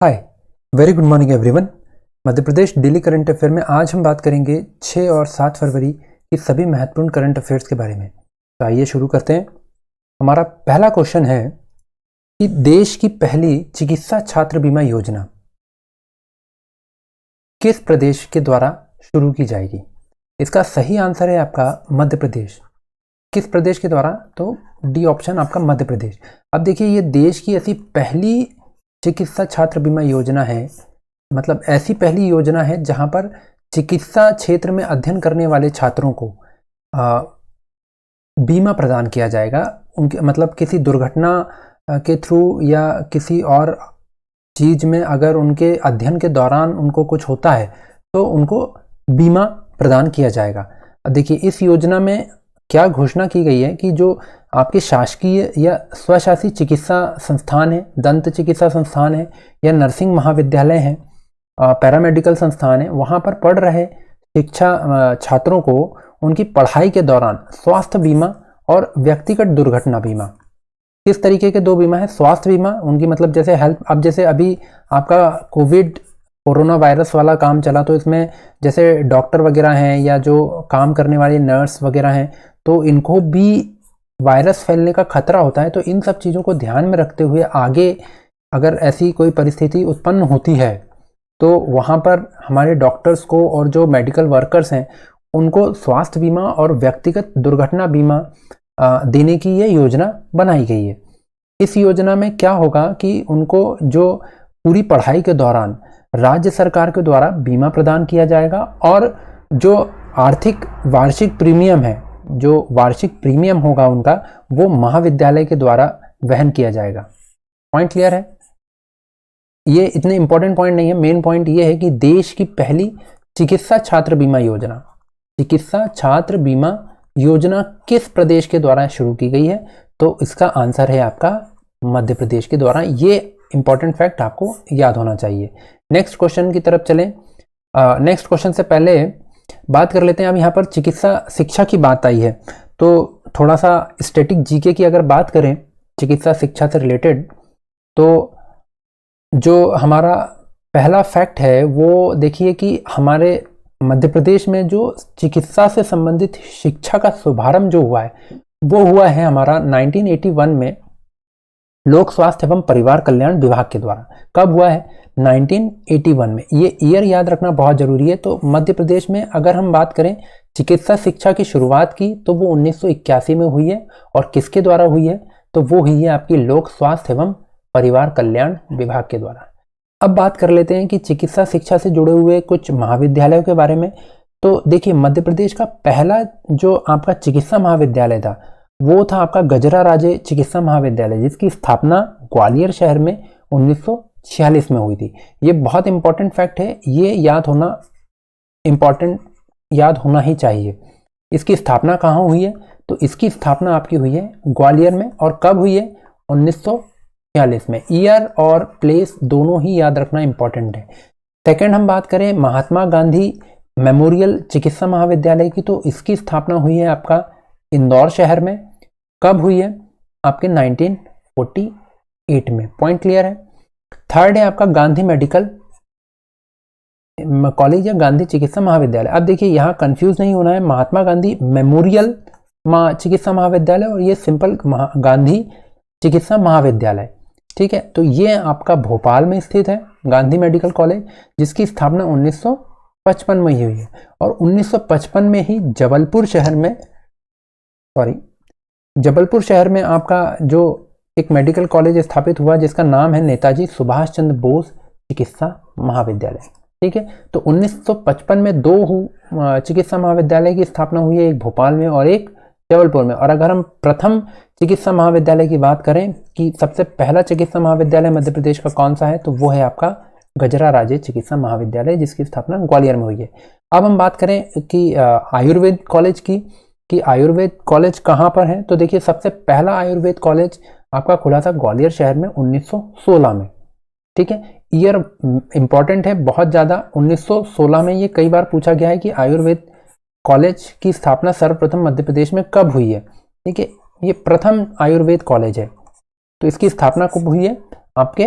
हाय, very good morning everyone. Madhya Pradesh daily current affair में आज हम बात करेंगे 6 और 7 फरवरी की सभी महत्वपूर्ण करंट अफेयर्स के बारे में। तो आइए शुरू करते हैं। हमारा पहला क्वेश्चन है कि देश की पहली चिकित्सा छात्र बीमा योजना किस प्रदेश के द्वारा शुरू की जाएगी? इसका सही आंसर है आपका मध्य प्रदेश। किस प्रदेश के द्वारा? तो डी ऑप्शन आपका मध्य प्रदेश। अब देखिए, ये देश की ऐसी पहली चिकित्सा छात्र बीमा योजना है, मतलब ऐसी पहली योजना है जहां पर चिकित्सा क्षेत्र में अध्ययन करने वाले छात्रों को बीमा प्रदान किया जाएगा। उनके मतलब किसी दुर्घटना के थ्रू या किसी और चीज में अगर उनके अध्ययन के दौरान उनको कुछ होता है तो उनको बीमा प्रदान किया जाएगा। देखिए, इस योजना में क्या घोषणा की गई है कि जो आपके शासकीय या स्वशासी चिकित्सा संस्थान है, दंत चिकित्सा संस्थान है या नर्सिंग महाविद्यालय हैं, पैरामेडिकल संस्थान है, वहाँ पर पढ़ रहे शिक्षा छात्रों को उनकी पढ़ाई के दौरान स्वास्थ्य बीमा और व्यक्तिगत दुर्घटना बीमा, किस तरीके के दो बीमा है? स्वास्थ्य बीमा उनकी, मतलब जैसे हेल्थ, अब जैसे अभी आपका कोरोना वायरस वाला काम चला तो इसमें जैसे डॉक्टर वगैरह हैं या जो काम करने वाले नर्स वगैरह हैं, तो इनको भी वायरस फैलने का खतरा होता है। तो इन सब चीज़ों को ध्यान में रखते हुए आगे अगर ऐसी कोई परिस्थिति उत्पन्न होती है तो वहाँ पर हमारे डॉक्टर्स को और जो मेडिकल वर्कर्स हैं उनको स्वास्थ्य बीमा और व्यक्तिगत दुर्घटना बीमा देने की ये योजना बनाई गई है। इस योजना में क्या होगा कि उनको जो पूरी पढ़ाई के दौरान राज्य सरकार के द्वारा बीमा प्रदान किया जाएगा और जो आर्थिक वार्षिक प्रीमियम है, जो वार्षिक प्रीमियम होगा उनका, वो महाविद्यालय के द्वारा वहन किया जाएगा। पॉइंट क्लियर है? ये इतने इंपॉर्टेंट पॉइंट नहीं है, मेन पॉइंट ये है कि देश की पहली चिकित्सा छात्र बीमा योजना, चिकित्सा छात्र बीमा योजना किस प्रदेश के द्वारा शुरू की गई है? तो इसका आंसर है आपका मध्य प्रदेश के द्वारा। ये इंपॉर्टेंट फैक्ट आपको याद होना चाहिए। नेक्स्ट क्वेश्चन की तरफ चलें। नेक्स्ट क्वेश्चन से पहले बात कर लेते हैं। अब यहाँ पर चिकित्सा शिक्षा की बात आई है तो थोड़ा सा स्टैटिक जीके की अगर बात करें चिकित्सा शिक्षा से रिलेटेड, तो जो हमारा पहला फैक्ट है वो देखिए कि हमारे मध्य प्रदेश में जो चिकित्सा से संबंधित शिक्षा का शुभारंभ जो हुआ है वो हुआ है हमारा 1981 में लोक स्वास्थ्य एवं परिवार कल्याण विभाग के द्वारा। कब हुआ है? 1981 में। ये ईयर याद रखना बहुत जरूरी है। तो मध्य प्रदेश में अगर हम बात करें चिकित्सा शिक्षा की शुरुआत की तो वो 1981 में हुई है। और किसके द्वारा हुई है? तो वो हुई है आपकी लोक स्वास्थ्य एवं परिवार कल्याण विभाग के द्वारा। अब बात कर लेते हैं कि चिकित्सा शिक्षा से जुड़े हुए कुछ महाविद्यालयों के बारे में। तो देखिए, मध्य प्रदेश का पहला जो आपका चिकित्सा महाविद्यालय था वो था आपका गजरा राजे चिकित्सा महाविद्यालय, जिसकी स्थापना ग्वालियर शहर में 1946 में हुई थी। ये बहुत इंपॉर्टेंट फैक्ट है, ये याद होना ही चाहिए। इसकी स्थापना कहाँ हुई है? तो इसकी स्थापना आपकी हुई है ग्वालियर में। और कब हुई है? 1946 में। ईयर और प्लेस दोनों ही याद रखना इंपॉर्टेंट है। सेकेंड हम बात करें महात्मा गांधी मेमोरियल चिकित्सा महाविद्यालय की, तो इसकी स्थापना हुई है आपका इंदौर शहर में। कब हुई है? आपके 1948 में। पॉइंट क्लियर है? थर्ड है आपका गांधी मेडिकल कॉलेज या गांधी चिकित्सा महाविद्यालय। अब देखिए, यहाँ कंफ्यूज नहीं होना है, महात्मा गांधी मेमोरियल चिकित्सा महाविद्यालय और ये सिंपल गांधी चिकित्सा महाविद्यालय। ठीक है, तो ये आपका भोपाल में स्थित है गांधी मेडिकल कॉलेज, जिसकी स्थापना 1955 में हुई है। और 1955 में ही जबलपुर शहर में आपका जो एक मेडिकल कॉलेज स्थापित हुआ जिसका नाम है नेताजी सुभाष चंद्र बोस चिकित्सा महाविद्यालय। ठीक है, तो 1955 में दो चिकित्सा महाविद्यालय की स्थापना हुई है, एक भोपाल में और एक जबलपुर में। और अगर हम प्रथम चिकित्सा महाविद्यालय की बात करें कि सबसे पहला चिकित्सा महाविद्यालय मध्य प्रदेश का कौन सा है, तो वो है आपका गजरा राजे चिकित्सा महाविद्यालय, जिसकी स्थापना ग्वालियर में हुई है। अब हम बात करें कि आयुर्वेद कॉलेज की, कि आयुर्वेद कॉलेज कहाँ पर है, तो देखिए सबसे पहला आयुर्वेद कॉलेज आपका खुला था ग्वालियर शहर में 1916 में। ठीक है, ईयर इंपॉर्टेंट है बहुत ज़्यादा। 1916 में ये कई बार पूछा गया है कि आयुर्वेद कॉलेज की स्थापना सर्वप्रथम मध्य प्रदेश में कब हुई है। ठीक है, ये प्रथम आयुर्वेद कॉलेज है, तो इसकी स्थापना कब हुई है? आपके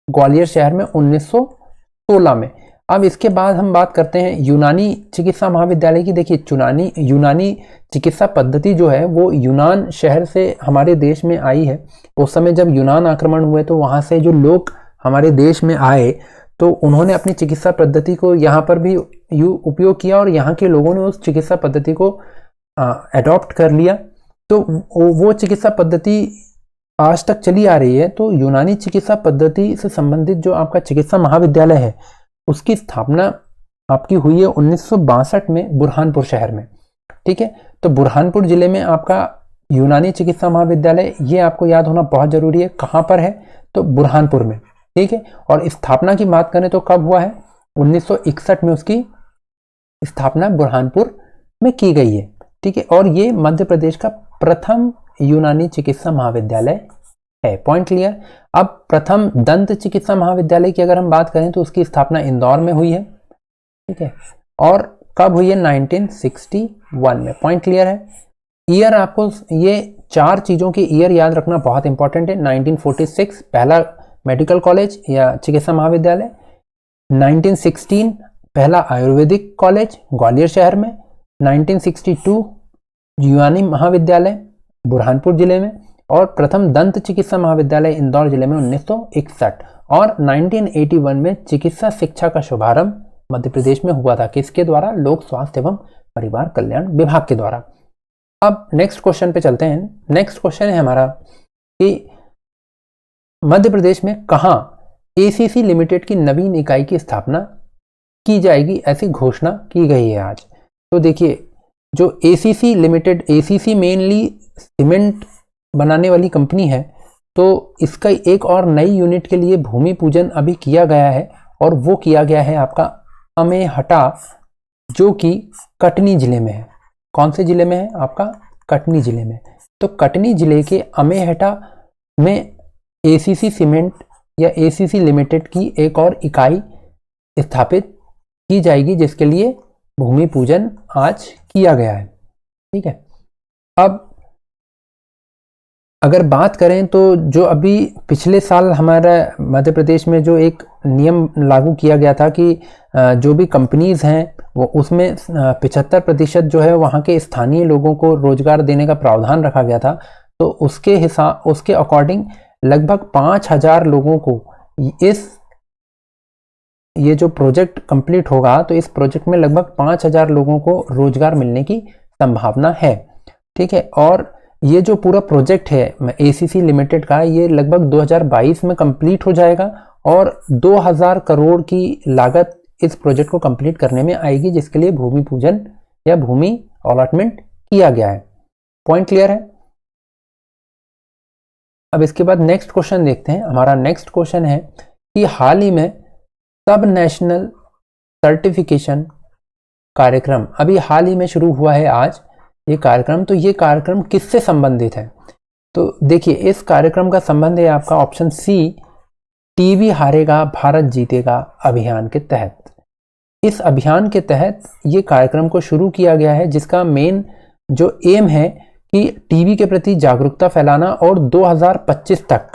ग्वालियर शहर में 1916 में। अब इसके बाद हम बात करते हैं यूनानी चिकित्सा महाविद्यालय की। देखिए यूनानी चिकित्सा पद्धति जो है वो यूनान शहर से हमारे देश में आई है। उस समय जब यूनान आक्रमण हुए तो वहाँ से जो लोग हमारे देश में आए तो उन्होंने अपनी चिकित्सा पद्धति को यहाँ पर भी उपयोग किया और यहाँ के लोगों ने उस चिकित्सा पद्धति को एडॉप्ट कर लिया। तो वो चिकित्सा पद्धति आज तक चली आ रही है। तो यूनानी चिकित्सा पद्धति से संबंधित जो आपका चिकित्सा महाविद्यालय है उसकी स्थापना आपकी हुई है 1962 में बुरहानपुर शहर में। ठीक है, तो बुरहानपुर जिले में आपका यूनानी चिकित्सा महाविद्यालय, ये आपको याद होना बहुत जरूरी है। कहाँ पर है? तो बुरहानपुर में। ठीक है, और स्थापना की बात करें तो कब हुआ है? 1961 में उसकी स्थापना बुरहानपुर में की गई है। ठीक है, और ये मध्य प्रदेश का प्रथम यूनानी चिकित्सा महाविद्यालय है। Point clear. अब प्रथम दंत चिकित्सा महाविद्यालय की अगर हम बात करें तो उसकी स्थापना इंदौर में हुई है। ठीक है, और कब हुई है? 1961 में। पॉइंट क्लियर है। ईयर आपको ये 4 चीजों की ईयर याद रखना बहुत इंपॉर्टेंट है। 1946 पहला मेडिकल कॉलेज या चिकित्सा महाविद्यालय, 1916 पहला आयुर्वेदिक कॉलेज ग्वालियर शहर में, 1962 यूनानी महाविद्यालय बुरहानपुर जिले में, और प्रथम दंत चिकित्सा महाविद्यालय इंदौर जिले में 1961, और 1981 में चिकित्सा शिक्षा का शुभारंभ मध्य प्रदेश में हुआ था। किसके द्वारा? लोक स्वास्थ्य एवं परिवार कल्याण विभाग के द्वारा। अब नेक्स्ट क्वेश्चन पे चलते हैं। नेक्स्ट क्वेश्चन है हमारा कि मध्य प्रदेश में कहां एसीसी लिमिटेड की नवीन इकाई की स्थापना की जाएगी, ऐसी घोषणा की गई है आज। तो देखिए जो ACC limited, ACC mainly cement बनाने वाली कंपनी है, तो इसका एक और नई यूनिट के लिए भूमि पूजन अभी किया गया है, और वो किया गया है आपका अमेहटा, जो कि कटनी जिले में है। कौन से जिले में है? आपका कटनी जिले में। तो कटनी जिले के अमेहटा में एसीसी सीमेंट या एसीसी लिमिटेड की एक और इकाई स्थापित की जाएगी, जिसके लिए भूमि पूजन आज किया गया है। ठीक है, अब अगर बात करें तो जो अभी पिछले साल हमारा मध्य प्रदेश में जो एक नियम लागू किया गया था कि जो भी कंपनीज हैं वो उसमें 75% जो है वहाँ के स्थानीय लोगों को रोजगार देने का प्रावधान रखा गया था। तो उसके अकॉर्डिंग लगभग 5000 लोगों को ये जो प्रोजेक्ट कंप्लीट होगा तो इस प्रोजेक्ट में लगभग 5000 लोगों को रोजगार मिलने की संभावना है। ठीक है, और ये जो पूरा प्रोजेक्ट है एसीसी लिमिटेड का, ये लगभग 2022 में कंप्लीट हो जाएगा, और 2000 करोड़ की लागत इस प्रोजेक्ट को कंप्लीट करने में आएगी, जिसके लिए भूमि पूजन या भूमि अलॉटमेंट किया गया है। पॉइंट क्लियर है। अब इसके बाद नेक्स्ट क्वेश्चन देखते हैं। हमारा नेक्स्ट क्वेश्चन है कि हाल ही में सब नेशनल सर्टिफिकेशन कार्यक्रम अभी हाल ही में शुरू हुआ है आज ये कार्यक्रम। तो ये कार्यक्रम किससे संबंधित है? तो देखिए इस कार्यक्रम का संबंध है आपका ऑप्शन सी, टीबी हारेगा भारत जीतेगा अभियान के तहत। इस अभियान के तहत ये कार्यक्रम को शुरू किया गया है, जिसका मेन जो एम है कि टीबी के प्रति जागरूकता फैलाना और 2025 तक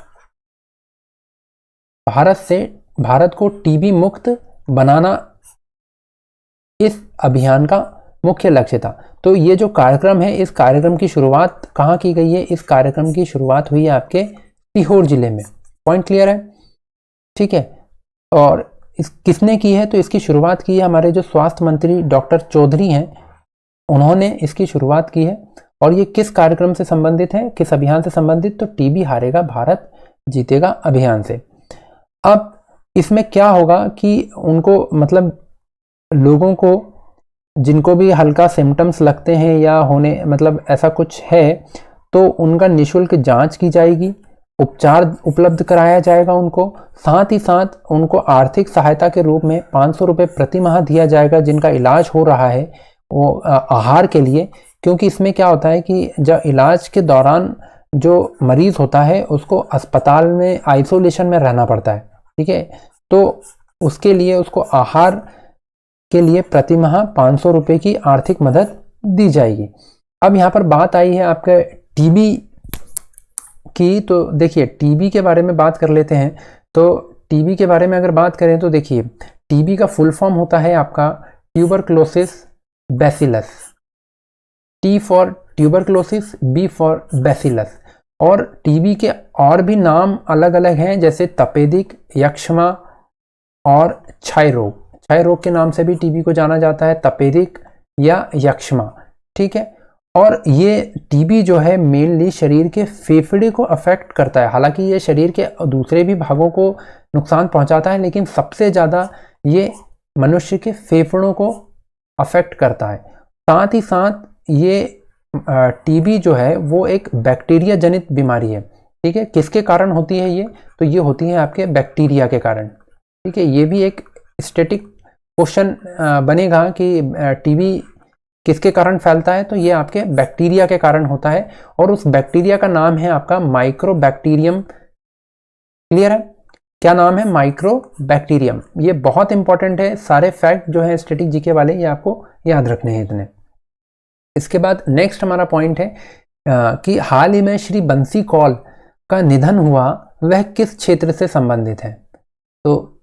भारत को टीबी मुक्त बनाना इस अभियान का मुख्य लक्ष्य था। तो ये जो कार्यक्रम है, इस कार्यक्रम की शुरुआत कहाँ की गई है? इस कार्यक्रम की शुरुआत हुई है आपके सीहोर जिले में। पॉइंट क्लियर है। ठीक है, और किसने की है? तो इसकी शुरुआत की है हमारे जो स्वास्थ्य मंत्री डॉक्टर चौधरी हैं, उन्होंने इसकी शुरुआत की है। और ये किस कार्यक्रम से संबंधित है, किस अभियान से संबंधित? तो टीबी हारेगा भारत जीतेगा अभियान से। अब इसमें क्या होगा कि उनको मतलब लोगों को जिनको भी हल्का सिम्टम्स लगते हैं या होने मतलब ऐसा कुछ है, तो उनका निःशुल्क जांच की जाएगी, उपचार उपलब्ध कराया जाएगा उनको। साथ ही साथ उनको आर्थिक सहायता के रूप में 500 रुपये प्रति माह दिया जाएगा, जिनका इलाज हो रहा है वो आहार के लिए। क्योंकि इसमें क्या होता है कि जब इलाज के दौरान जो मरीज होता है उसको अस्पताल में आइसोलेशन में रहना पड़ता है। ठीक है, तो उसके लिए उसको आहार के लिए प्रति माह 500 रुपये की आर्थिक मदद दी जाएगी। अब यहाँ पर बात आई है आपके टीबी की, तो देखिए टीबी के बारे में बात कर लेते हैं। तो टीबी के बारे में अगर बात करें तो देखिए, टीबी का फुल फॉर्म होता है आपका tuberculosis bacillus. T for tuberculosis, B for bacillus. और टीबी के और भी नाम अलग अलग हैं, जैसे तपेदिक, यक्ष्मा और क्षय रोग। क्षय रोग के नाम से भी टीबी को जाना जाता है, तपेदिक या यक्ष्मा। ठीक है। और ये टीबी जो है मेनली शरीर के फेफड़े को अफेक्ट करता है। हालांकि ये शरीर के दूसरे भी भागों को नुकसान पहुंचाता है, लेकिन सबसे ज़्यादा ये मनुष्य के फेफड़ों को अफेक्ट करता है। साथ ही साथ ये टीबी जो है वो एक बैक्टीरिया जनित बीमारी है। ठीक है। किसके कारण होती है ये? तो ये होती है आपके बैक्टीरिया के कारण। ठीक है। ये भी एक स्टैटिक क्वेश्चन बनेगा कि टीबी किसके कारण फैलता है? तो ये आपके बैक्टीरिया के कारण होता है, और उस बैक्टीरिया का नाम है आपका माइक्रोबैक्टीरियम। क्लियर है? क्या नाम है? माइक्रोबैक्टीरियम। ये बहुत इंपॉर्टेंट है। सारे फैक्ट जो है स्टैटिक जीके वाले, ये आपको याद रखने हैं इतने। इसके बाद नेक्स्ट हमारा पॉइंट है कि हाल ही में श्री बंसी कौल का निधन हुआ, वह किस क्षेत्र से संबंधित है? तो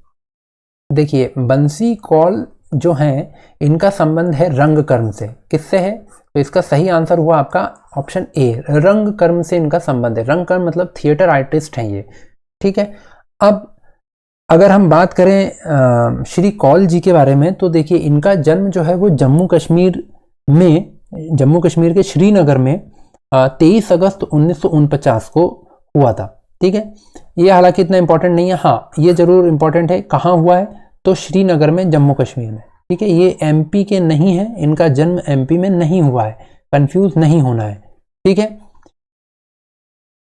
देखिए, बंसी कौल जो हैं, इनका संबंध है रंग कर्म से। किससे है? तो इसका सही आंसर हुआ आपका ऑप्शन ए, रंग कर्म से इनका संबंध है। रंग कर्म मतलब थिएटर आर्टिस्ट हैं ये। ठीक है। अब अगर हम बात करें श्री कौल जी के बारे में, तो देखिए, इनका जन्म जो है वो जम्मू कश्मीर के श्रीनगर में 23 अगस्त 1949 को हुआ था। ठीक है। ये हालांकि इतना इंपॉर्टेंट नहीं है। हाँ, ये जरूर इंपॉर्टेंट है, कहाँ हुआ है? तो श्रीनगर में, जम्मू कश्मीर में। ठीक है। ये एमपी के नहीं है, इनका जन्म एमपी में नहीं हुआ है, कंफ्यूज नहीं होना है। ठीक है।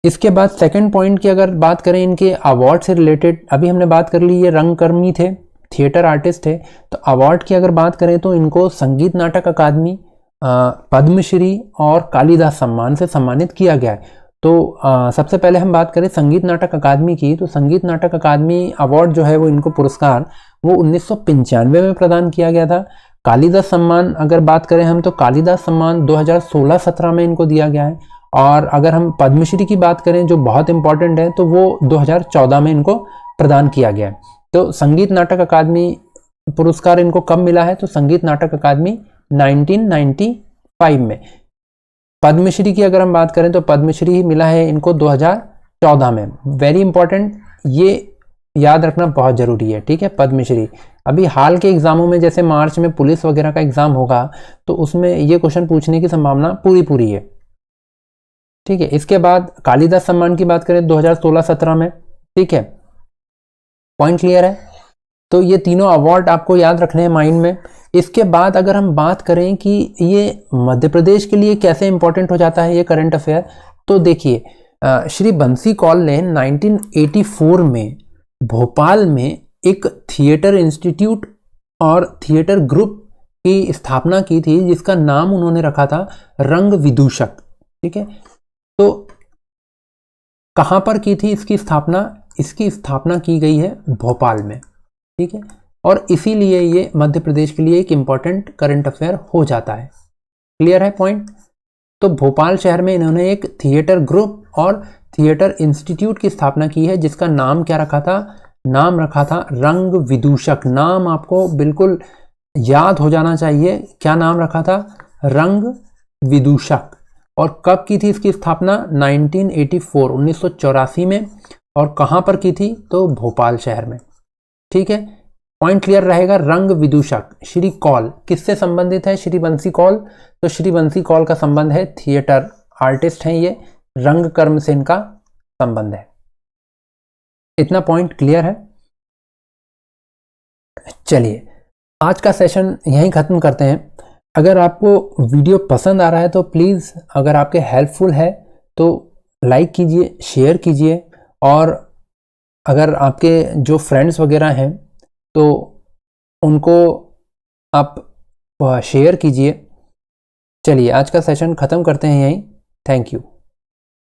इसके बाद सेकंड पॉइंट की अगर बात करें इनके अवार्ड से रिलेटेड, अभी हमने बात कर ली, ये रंगकर्मी थे, थिएटर आर्टिस्ट थे। तो अवार्ड की अगर बात करें तो इनको संगीत नाटक अकादमी, पद्मश्री और कालिदास सम्मान से सम्मानित किया गया है। तो सबसे पहले हम बात करें संगीत नाटक अकादमी की, तो संगीत नाटक अकादमी अवार्ड जो है वो इनको पुरस्कार वो 1995 में प्रदान किया गया था। कालिदास सम्मान अगर बात करें हम, तो कालिदास सम्मान 2016-17 में इनको दिया गया है। और अगर हम पद्मश्री की बात करें, जो बहुत इंपॉर्टेंट है, तो वो 2014 में इनको प्रदान किया गया है। तो संगीत नाटक अकादमी पुरस्कार इनको कब मिला है? तो संगीत नाटक अकादमी 1995 में। पद्मश्री की अगर हम बात करें तो पद्मश्री मिला है इनको 2014 में। वेरी इंपॉर्टेंट, ये याद रखना बहुत जरूरी है। ठीक है। पद्मश्री अभी हाल के एग्जामों में, जैसे मार्च में पुलिस वगैरह का एग्जाम होगा, तो उसमें ये क्वेश्चन पूछने की संभावना पूरी है। ठीक है। इसके बाद कालिदास सम्मान की बात करें 2016-17 में। ठीक है। पॉइंट क्लियर है? तो ये तीनों अवार्ड आपको याद रखने हैं माइंड में। इसके बाद अगर हम बात करें कि ये मध्य प्रदेश के लिए कैसे इंपॉर्टेंट हो जाता है ये करंट अफेयर, तो देखिए, श्री बंसी कौल ने 1984 में भोपाल में एक थिएटर इंस्टीट्यूट और थिएटर ग्रुप की स्थापना की थी, जिसका नाम उन्होंने रखा था रंग विदूषक। ठीक है। तो कहां पर की थी इसकी स्थापना? इसकी स्थापना की गई है भोपाल में। ठीक है। और इसीलिए ये मध्य प्रदेश के लिए एक इंपॉर्टेंट करंट अफेयर हो जाता है। क्लियर है पॉइंट? तो भोपाल शहर में इन्होंने एक थिएटर ग्रुप और थिएटर इंस्टीट्यूट की स्थापना की है, जिसका नाम क्या रखा था? नाम रखा था रंग विदूषक। नाम आपको बिल्कुल याद हो जाना चाहिए। क्या नाम रखा था? रंग विदूषक। और कब की थी इसकी स्थापना? 1984 में। और कहां पर की थी? तो भोपाल शहर में। ठीक है। पॉइंट क्लियर रहेगा। रंग विदूषक। श्री कौल किससे संबंधित है? श्री बंसी कौल। तो श्री बंसी कौल का संबंध है, थिएटर आर्टिस्ट हैं ये, रंग कर्म से इनका संबंध है। इतना पॉइंट क्लियर है? चलिए, आज का सेशन यहीं खत्म करते हैं। अगर आपको वीडियो पसंद आ रहा है तो प्लीज़, अगर आपके हेल्पफुल है तो लाइक कीजिए, शेयर कीजिए, और अगर आपके जो फ्रेंड्स वगैरह हैं तो उनको आप शेयर कीजिए। चलिए, आज का सेशन ख़त्म करते हैं यहीं। Thank you.